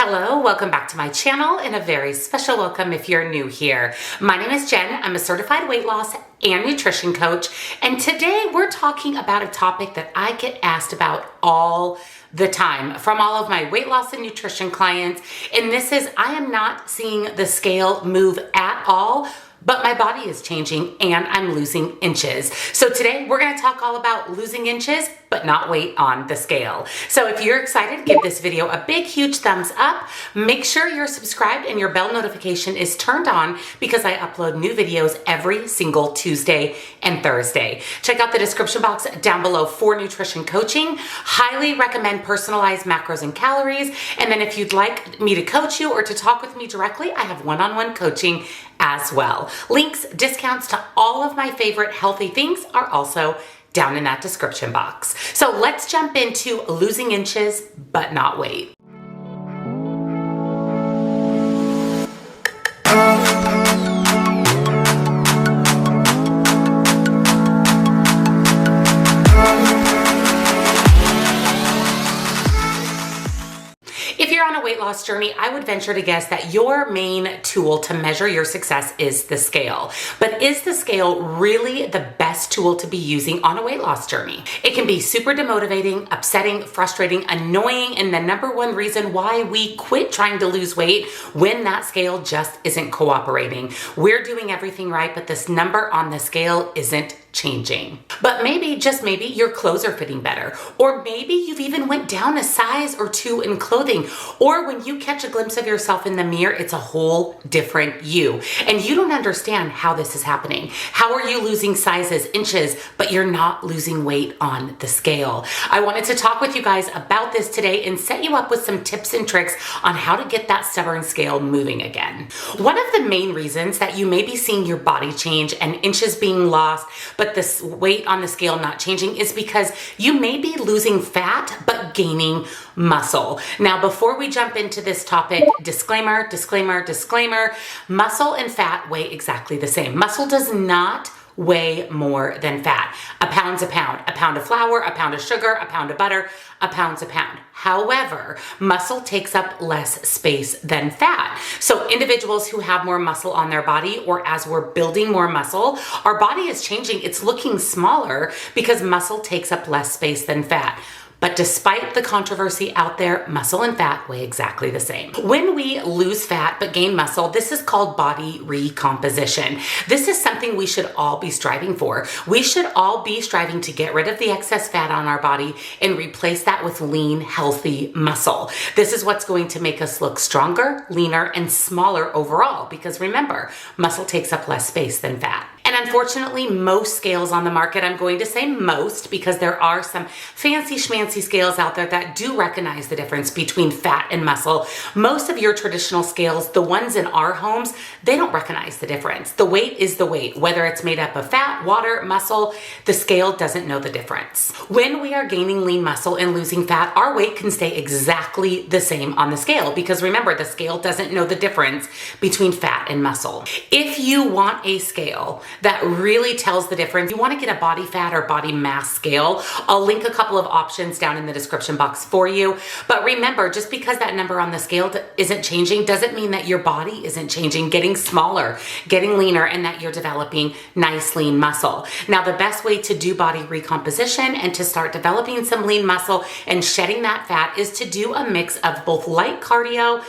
Hello, welcome back to my channel and a very special welcome if you're new here. My name is Jen. I'm a certified weight loss and nutrition coach, and today we're talking about a topic that I get asked about all the time from all of my weight loss and nutrition clients, and this is I am not seeing the scale move at all, but my body is changing and I'm losing inches. So today we're gonna talk all about losing inches, but not weight on the scale. So if you're excited, give this video a big, huge thumbs up. Make sure you're subscribed and your bell notification is turned on because I upload new videos every single Tuesday and Thursday. Check out the description box down below for nutrition coaching. Highly recommend personalized macros and calories. And then if you'd like me to coach you or to talk with me directly, I have one-on-one coaching as well. Links, discounts to all of my favorite healthy things are also down in that description box. So let's jump into losing inches, but not weight. If you're on a weight loss journey, I would venture to guess that your main tool to measure your success is the scale. But is the scale really the best tool to be using on a weight loss journey? It can be super demotivating, upsetting, frustrating, annoying, and the number one reason why we quit trying to lose weight when that scale just isn't cooperating. We're doing everything right, but this number on the scale isn't changing. But maybe, just maybe, your clothes are fitting better. Or maybe you've even went down a size or two in clothing. Or when you catch a glimpse of yourself in the mirror, it's a whole different you. And you don't understand how this is happening. How are you losing sizes, inches, but you're not losing weight on the scale? I wanted to talk with you guys about this today and set you up with some tips and tricks on how to get that stubborn scale moving again. One of the main reasons that you may be seeing your body change and inches being lost, but the weight on the scale not changing is because you may be losing fat but gaining muscle. Now, before we jump into this topic, disclaimer, disclaimer, disclaimer, muscle and fat weigh exactly the same. Muscle does not weigh more than fat. A pound's a pound. A pound of flour, a pound of sugar, a pound of butter, a pound's a pound. However, muscle takes up less space than fat. So individuals who have more muscle on their body, or as we're building more muscle, our body is changing. It's looking smaller because muscle takes up less space than fat. But despite the controversy out there, muscle and fat weigh exactly the same. When we lose fat but gain muscle, this is called body recomposition. This is something we should all be striving for. We should all be striving to get rid of the excess fat on our body and replace that with lean, healthy muscle. This is what's going to make us look stronger, leaner, and smaller overall, because remember, muscle takes up less space than fat. And unfortunately, most scales on the market, I'm going to say most because there are some fancy schmancy scales out there that do recognize the difference between fat and muscle. Most of your traditional scales, the ones in our homes, they don't recognize the difference. The weight is the weight. Whether it's made up of fat, water, muscle, the scale doesn't know the difference. When we are gaining lean muscle and losing fat, our weight can stay exactly the same on the scale because remember, the scale doesn't know the difference between fat and muscle. If you want a scale that really tells the difference, you want to get a body fat or body mass scale, I'll link a couple of options down in the description box for you. But remember, just because that number on the scale isn't changing doesn't mean that your body isn't changing, getting smaller, getting leaner, and that you're developing nice lean muscle. Now, the best way to do body recomposition and to start developing some lean muscle and shedding that fat is to do a mix of both light cardio.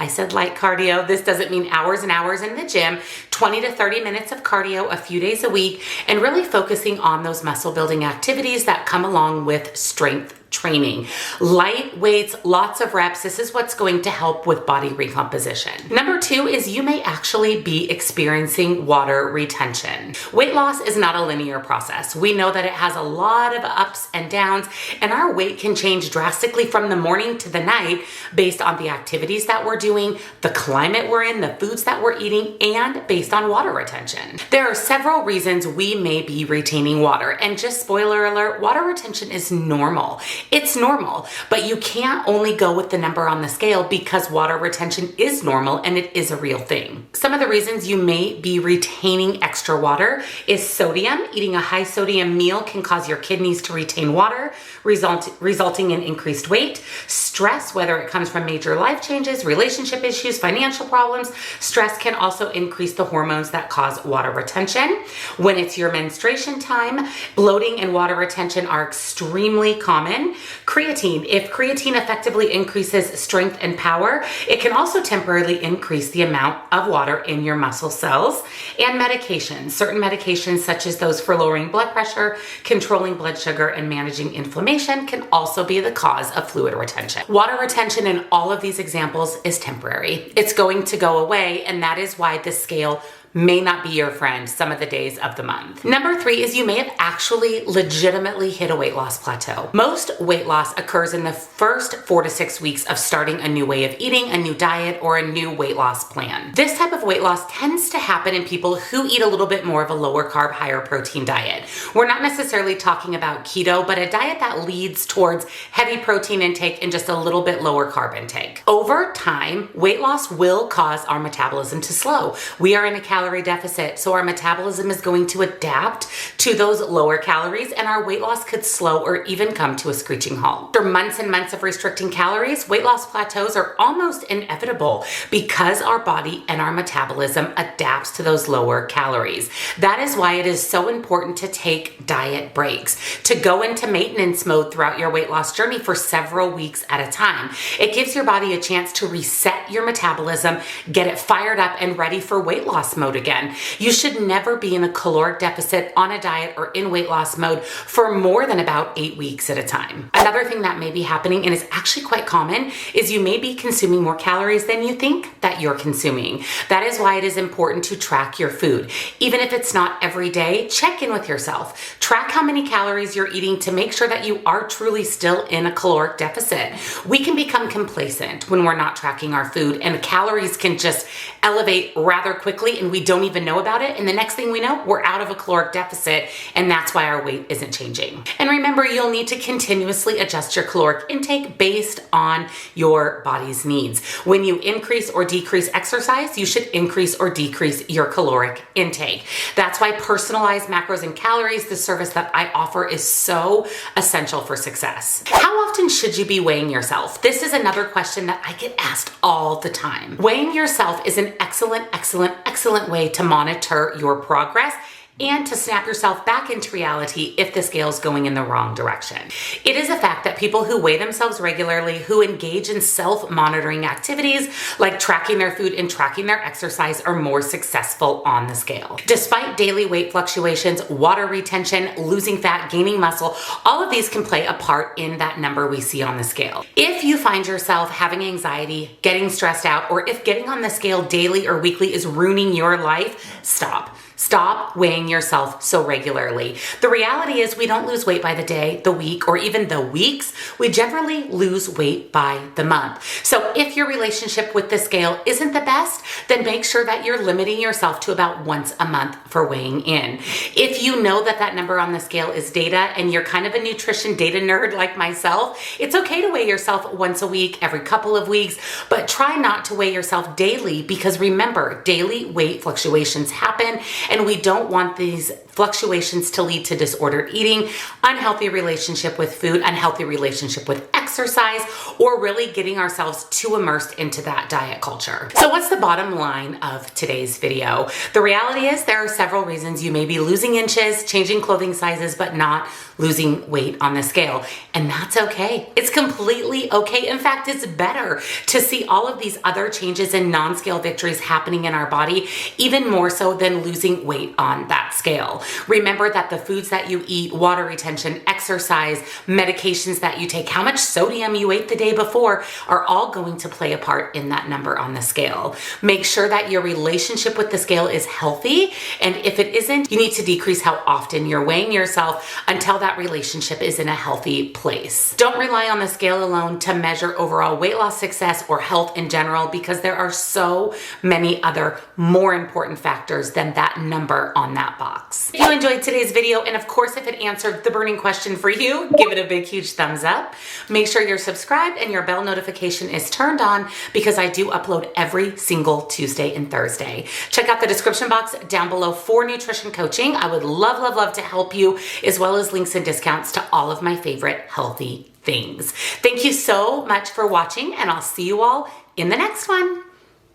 I said light cardio. This doesn't mean hours and hours in the gym, 20 to 30 minutes of cardio a few days a week, and really focusing on those muscle building activities that come along with strength training. Light weights, lots of reps. This is what's going to help with body recomposition. Number two is you may actually be experiencing water retention. Weight loss is not a linear process. We know that it has a lot of ups and downs, and our weight can change drastically from the morning to the night based on the activities that we're doing, the climate we're in, the foods that we're eating, and based based on water retention. There are several reasons we may be retaining water, and just spoiler alert, water retention is normal. It's normal, but you can't only go with the number on the scale because water retention is normal and it is a real thing. Some of the reasons you may be retaining extra water is sodium. Eating a high sodium meal can cause your kidneys to retain water, resulting in increased weight. Stress, whether it comes from major life changes, relationship issues, financial problems, stress can also increase the hormones that cause water retention. When it's your menstruation time, bloating and water retention are extremely common. Creatine, if creatine effectively increases strength and power, it can also temporarily increase the amount of water in your muscle cells. And medications, certain medications such as those for lowering blood pressure, controlling blood sugar, and managing inflammation can also be the cause of fluid retention. Water retention in all of these examples is temporary. It's going to go away, and that is why the scale may not be your friend some of the days of the month. Number 3 is you may have actually legitimately hit a weight loss plateau. Most weight loss occurs in the first 4 to 6 weeks of starting a new way of eating, a new diet, or a new weight loss plan. This type of weight loss tends to happen in people who eat a little bit more of a lower carb, higher protein diet. We're not necessarily talking about keto, but a diet that leads towards heavy protein intake and just a little bit lower carb intake. Over time, weight loss will cause our metabolism to slow. We are in a calorie deficit, so our metabolism is going to adapt to those lower calories, and our weight loss could slow or even come to a screeching halt. After months and months of restricting calories, weight loss plateaus are almost inevitable because our body and our metabolism adapts to those lower calories. That is why it is so important to take diet breaks, to go into maintenance mode throughout your weight loss journey for several weeks at a time. It gives your body a chance to reset your metabolism, get it fired up and ready for weight loss mode again. You should never be in a caloric deficit, on a diet, or in weight loss mode for more than about 8 weeks at a time. Another thing that may be happening, and is actually quite common, is you may be consuming more calories than you think that you're consuming. That is why it is important to track your food. Even if it's not every day, check in with yourself. Track how many calories you're eating to make sure that you are truly still in a caloric deficit. We can become complacent when we're not tracking our food, and calories can just elevate rather quickly and we don't even know about it. And the next thing we know, we're out of a caloric deficit, and that's why our weight isn't changing. And remember, you'll need to continuously adjust your caloric intake based on your body's needs. When you increase or decrease exercise, you should increase or decrease your caloric intake. That's why personalized macros and calories, the service that I offer, is so essential for success. How often should you be weighing yourself? This is another question that I get asked all the time. Weighing yourself is an excellent way to monitor your progress and to snap yourself back into reality if the scale's going in the wrong direction. It is a fact that people who weigh themselves regularly, who engage in self-monitoring activities like tracking their food and tracking their exercise, are more successful on the scale. Despite daily weight fluctuations, water retention, losing fat, gaining muscle, all of these can play a part in that number we see on the scale. If you find yourself having anxiety, getting stressed out, or if getting on the scale daily or weekly is ruining your life, stop. Stop weighing yourself so regularly. The reality is we don't lose weight by the day, the week, or even the weeks. We generally lose weight by the month. So if your relationship with the scale isn't the best, then make sure that you're limiting yourself to about once a month for weighing in. If you know that that number on the scale is data and you're kind of a nutrition data nerd like myself, it's okay to weigh yourself once a week, every couple of weeks, but try not to weigh yourself daily, because remember, daily weight fluctuations happen, and we don't want these fluctuations to lead to disordered eating, unhealthy relationship with food, unhealthy relationship with exercise, or really getting ourselves too immersed into that diet culture. So what's the bottom line of today's video? The reality is there are several reasons you may be losing inches, changing clothing sizes, but not losing weight on the scale. And that's okay. It's completely okay. In fact, it's better to see all of these other changes and non-scale victories happening in our body, even more so than losing losing weight on that scale. Remember that the foods that you eat, water retention, exercise, medications that you take, how much sodium you ate the day before are all going to play a part in that number on the scale. Make sure that your relationship with the scale is healthy, and if it isn't, you need to decrease how often you're weighing yourself until that relationship is in a healthy place. Don't rely on the scale alone to measure overall weight loss success or health in general, because there are so many other more important factors than that number on that box. If you enjoyed today's video, and of course if it answered the burning question for you, give it a big huge thumbs up. Make sure you're subscribed and your bell notification is turned on, because I do upload every single Tuesday and Thursday. Check out the description box down below for nutrition coaching. I would love to help you, as well as links and discounts to all of my favorite healthy things. Thank you so much for watching, and I'll see you all in the next one.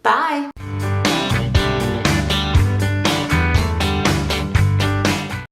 Bye.